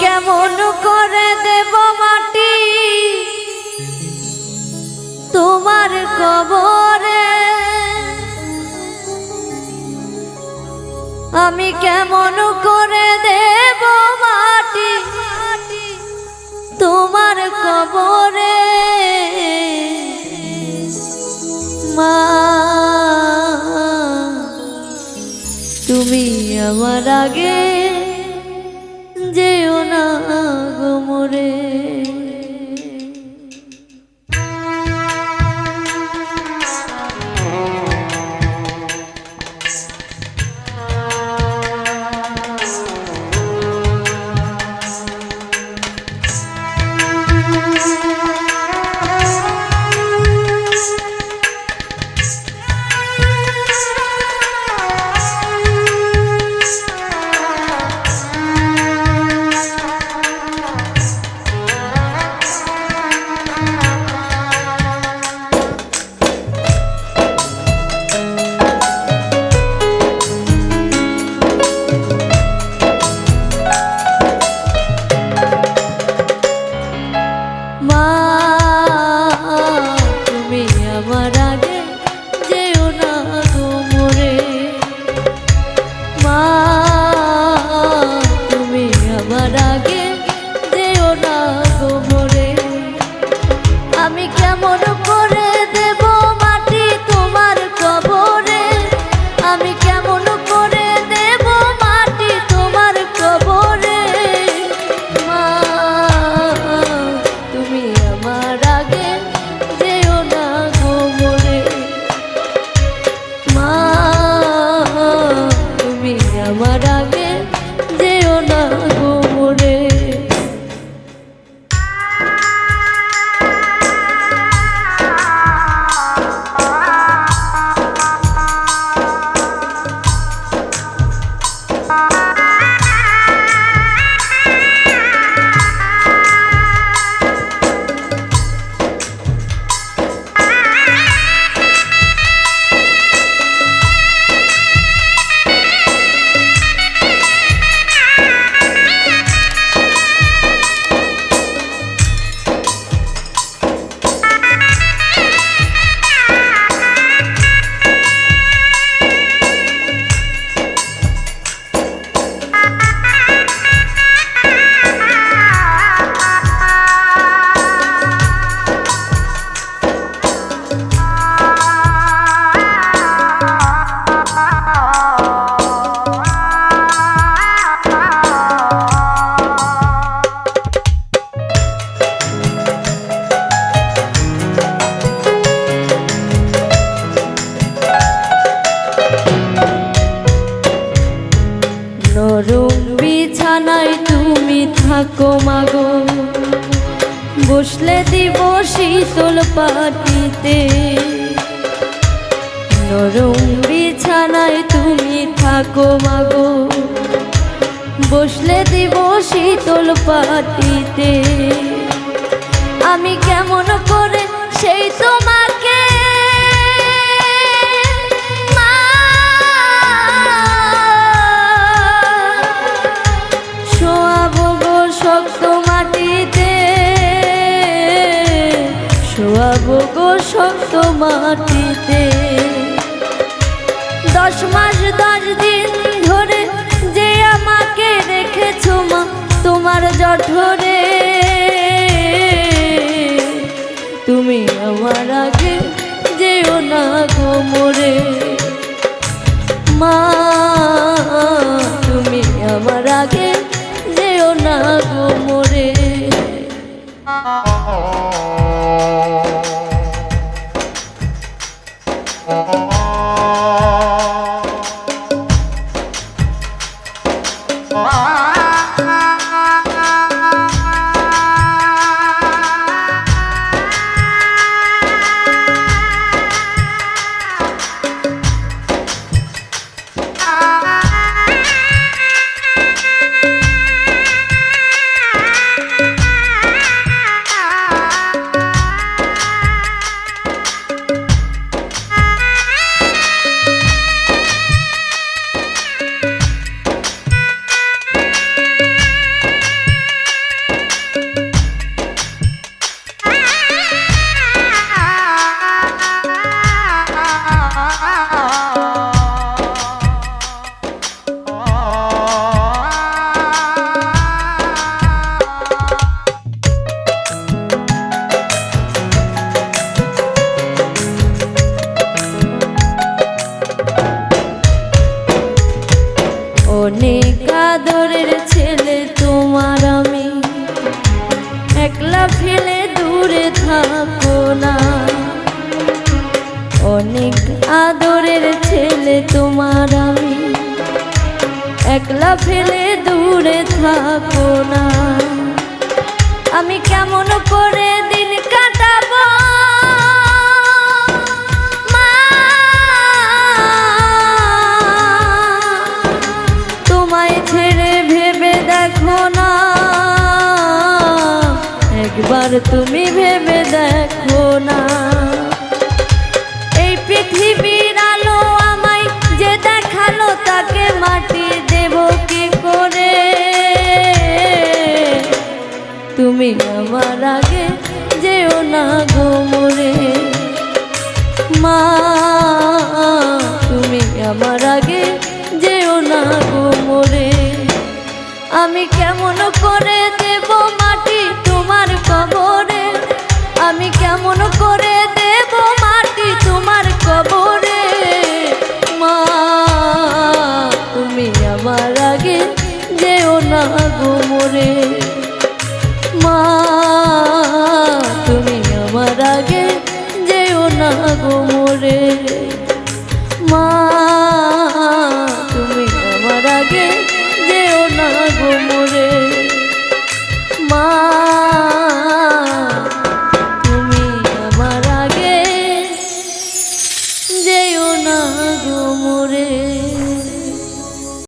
কেমন করে দেব মাটি তোমার কবরে, আমি কেমন করে দেব মাটি তোমার কবরে। মা তুমি আমার আগে যেও না গো মোরে। নরম বিছানায় তুমি থাকো মাগো, বসলে দিব শীতল পাটিতে। নরম বিছানায় তুমি থাকো মাগো, বসলে দিব শীতল পাটিতে। আমি কেমন করে সেই তোমাকে শোয়াবো গো শক্ত মাটিতে। 10 মাস 10 দিন ধরে যে আমাকে রেখেছো মা তোমার জঠরে, তুমি আমার আগে যেও না গো মোরে। মা তুমি আমার আগে যেও না গো মোরে। থাকো না। অনেক আদরের ছেলে তোমার আমি, একলা ফেলে দূরে থাকো না। আমি কেমন করে দিন কাটাবো মা, তোমায় ছেড়ে ভেবে দেখো না, একবার তুমি ভেবে দেখো না। এই পৃথিবীর আলো আমায় যে দেখালো, তাকে মাটি দেব কি করে? তুমি আমার আগে যেও না গো মোরে মা, তুমি আমার আগে যেও না গো মোরে। আমি কেমন করে দেব মাটি তোমার কবরে, আমি কেমন করে দেব মাটি তোমার কবরে মা, তুমি আমার আগে যেও না গো মোরে মা, তুমি আমার আগে যেও না গো মোরে।